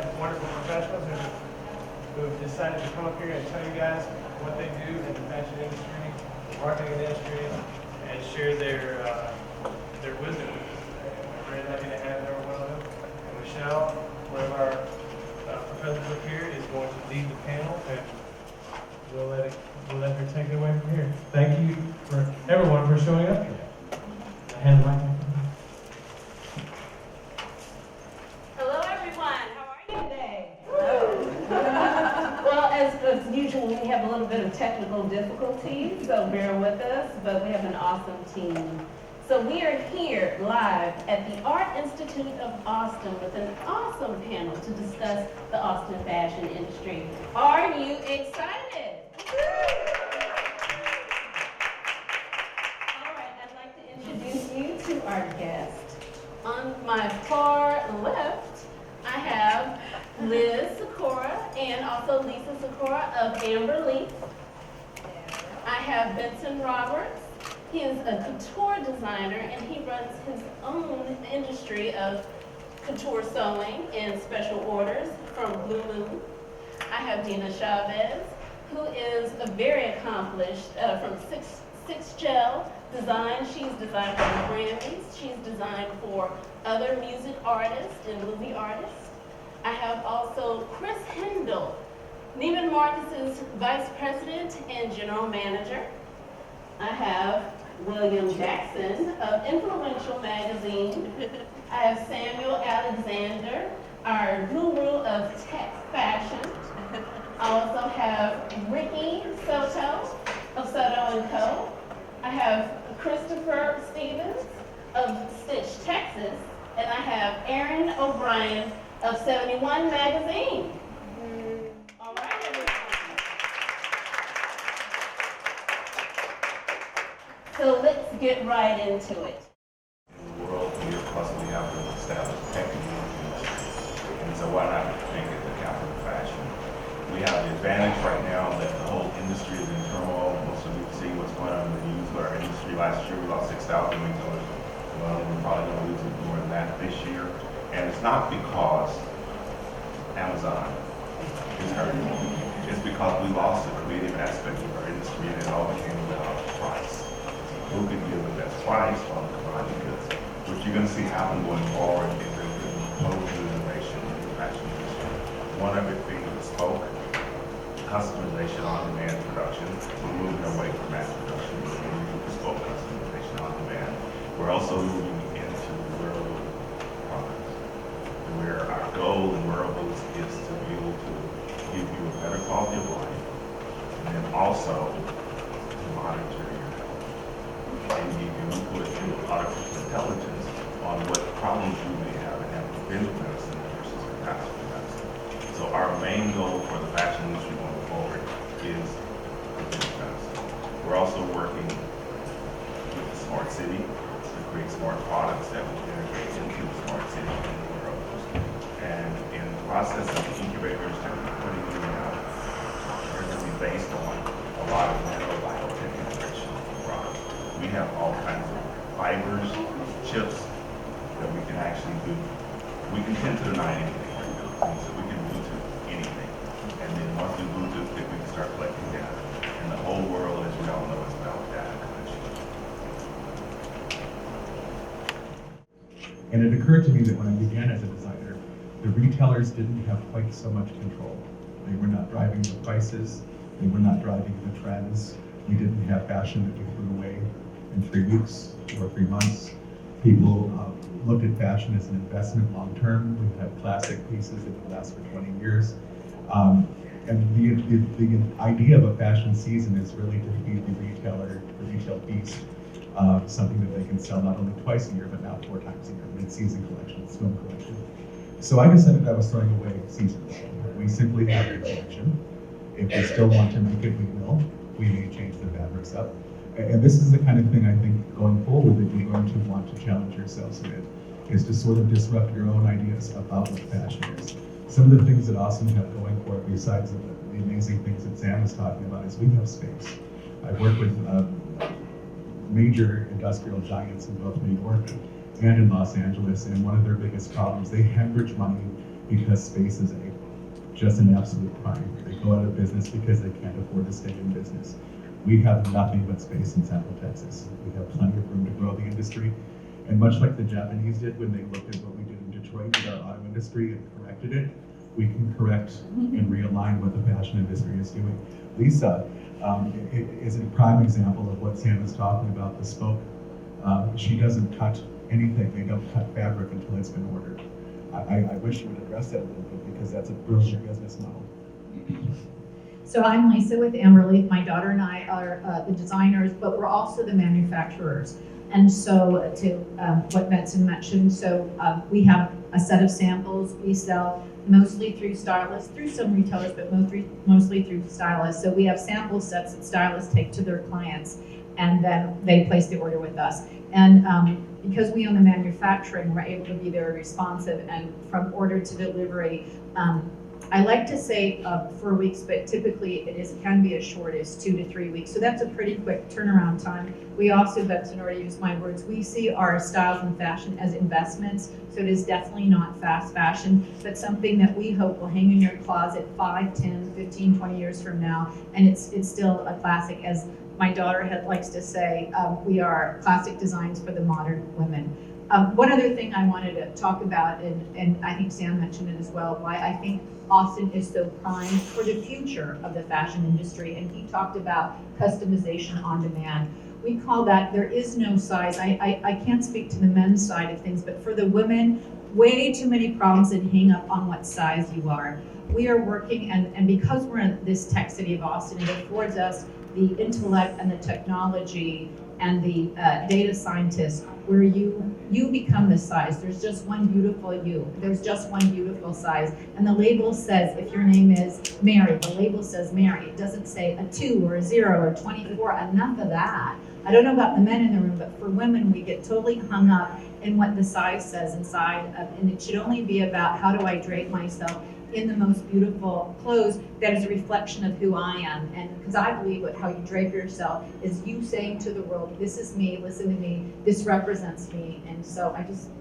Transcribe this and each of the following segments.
have wonderful professionals who have decided to come up here and tell you guys what they do in the fashion industry, marketing industry, and share their wisdom with us. And we're very happy to have every one of them. And Michelle, one of our professors up here, is going to lead the panel, and we'll let her take it away from here. Thank you for everyone for showing up today. I hand the mic back. Hello, everyone. How are you today? Well, as usual, we have a little bit of technical difficulties, so bear with us, but we have an awesome team. So we are here live at the Art Institute of Austin with an awesome panel to discuss the Austin fashion industry. Are you excited? All right, I'd like to introduce you to our guest. On my far left, I have Liz Sikora and also Lisa Sikora of Amber Leaf. I have Benson Roberts. He is a couture designer and he runs his own industry of couture sewing and special orders from Blue Moon. I have Dina Chavez, who is a very accomplished from Six Gel Design. She's designed for the Grammys. She's designed for other music artists and movie artists. I have also Chris Hendel, Neiman Marcus's Vice President and General Manager. I have William Jackson of Influential Magazine. I have Samuel Alexander, our guru of tech fashion. I also have Ricky Soto of Soto & Co. I have Christopher Stevens of Stitch, Texas. And I have Aaron O'Brien of 71 Magazine. All right, everyone. So let's get right into it. In the world, we are constantly have to establish tech in the industry. And so why not make it the capital of fashion? We have the advantage right now that the whole industry is in turmoil. Most of you see what's going on in the news with our industry. Last year we lost 6,000 retailers. Well, we're probably going to lose more than that this year. And it's not because Amazon is hurting. It's because we lost the creative aspect of our industry and it all became about price. Who can give the best price on the commodity goods? What you're going to see happen going forward is there's going to be total innovation in the fashion industry. One of it being bespoke, customization, on-demand production. We're moving away from mass production. We're moving to bespoke customization on demand. We're also moving into wearable products, where our goal in wearables is to be able to give you a better quality of life, and then also to monitor your health and give you input through artificial intelligence on what problems you may have and have preventive medicine versus catastrophe medicine. So our main goal for the fashion industry going forward is preventive medicine. We're also working with the smart city to create smart products that will integrate into the smart city and the wearables. And in the process of the incubators that we're putting in now, they're going to be based on a lot of nanobiotech integration products. We have all kinds of fibers, chips that we can actually do. We can tend to deny anything right now. So we can Bluetooth anything. And then once we Bluetooth it, we can start collecting data. And the whole world, as we all know, is about data collection. And it occurred to me that when I began as a designer, the retailers didn't have quite so much control. They were not driving the prices, they were not driving the trends. We didn't have fashion that we threw away in 3 weeks or 3 months. People looked at fashion as an investment long term. We have classic pieces that would last for 20 years. And the idea of a fashion season is really to feed the retailer, the retail beast, something that they can sell not only twice a year, but now 4 times a year, mid-season collection, swim collection. So I decided I was throwing away seasons. We simply have a collection. If we still want to make it, we will. We may change the fabrics up. And this is the kind of thing I think going forward that you're going to want to challenge yourselves with, is to sort of disrupt your own ideas about what fashion is. Some of the things that Austin have going for it, besides the amazing things that Sam is talking about, is we have space. I've worked with major industrial giants in both New York and in Los Angeles, and one of their biggest problems, they hemorrhage money because space is just an absolute crime. They go out of business because they can't afford to stay in business. We have nothing but space in Central Texas. We have plenty of room to grow the industry. And much like the Japanese did when they looked at what we did in Detroit with our auto industry and corrected it, we can correct and realign what the fashion industry is doing. Lisa is a prime example of what Sam is talking about, bespoke. She doesn't cut anything. They don't cut fabric until it's been ordered. I wish you would address that a little bit because that's a brilliant business model. So I'm Lisa with Amberleaf. My daughter and I are the designers, but we're also the manufacturers. And so to what Benson mentioned, so we have a set of samples we sell mostly through stylists, through some retailers, but mostly through stylists. So we have sample sets that stylists take to their clients, and then they place the order with us. And because we own the manufacturing, we're able to be very responsive, and from order to delivery, I like to say 4 weeks, but typically can be as short as 2 to 3 weeks. So that's a pretty quick turnaround time. We also, Benson already used my words, we see our styles and fashion as investments. So it is definitely not fast fashion, but something that we hope will hang in your closet 5, 10, 15, 20 years from now. And it's still a classic. As my daughter likes to say, we are classic designs for the modern women. One other thing I wanted to talk about, and I think Sam mentioned it as well, why I think Austin is so primed for the future of the fashion industry, and he talked about customization on demand. We call that, there is no size. I can't speak to the men's side of things, but for the women, way too many problems that hang up on what size you are. We are working, and because we're in this tech city of Austin, it affords us the intellect and the technology and the data scientists where you become the size. There's just one beautiful you. There's just one beautiful size. And the label says, if your name is Mary, the label says Mary. It doesn't say a 2 or a 0 or 24. Enough of that. I don't know about the men in the room, but for women, we get totally hung up in what the size says inside of, and it should only be about how do I drape myself in the most beautiful clothes that is a reflection of who I am. And because I believe how you drape yourself is you saying to the world, this is me, listen to me, this represents me. And so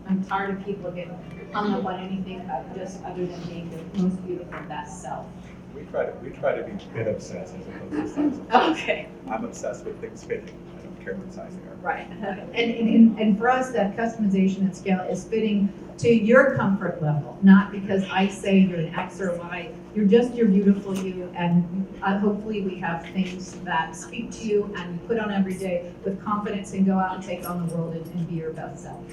I'm tired of people getting hung up on anything just other than being the most beautiful, best self. We try to be fit obsessed as opposed to size obsessed. Okay. I'm obsessed with things fitting. I don't care what size they are. Right. And for us, that customization at scale is fitting to your comfort level, not because I say you're an X or Y. You're just your beautiful you, and hopefully we have things that speak to you and you put on every day with confidence and go out and take on the world and be your best self.